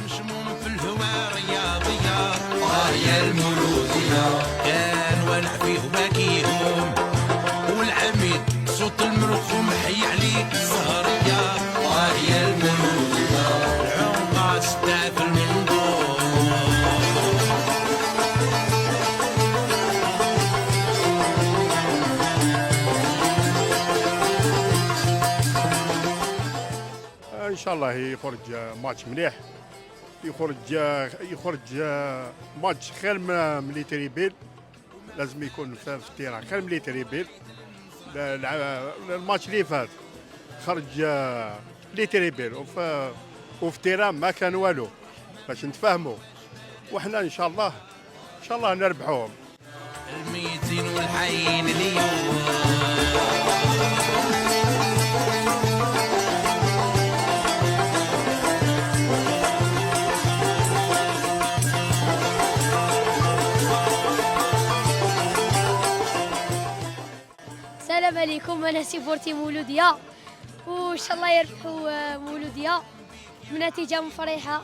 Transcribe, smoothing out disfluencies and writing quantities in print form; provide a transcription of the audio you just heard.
مشموم في الهواء رياضية يا المولودية كان والع فيهم باكيهم والعميد صوت المرخوم حي عليك السهرية يا المولودية العنقة ستة في المنظور. ان شاء الله يخرج ماتش مليح، يخرج ماتش خير من اللي تريبيل. لازم يكون في التيران خير من اللي تريبيل. الماتش اللي فات خرج لي تريبيل وفي تيران ما كان والو باش نتفاهموا، وحنا ان شاء الله نربحوهم. الميتين والحيين اليوم السلام عليكم، انا سيبورتي مولوديه وان شاء الله يربحوا مولوديه بنتيجه مفرحه.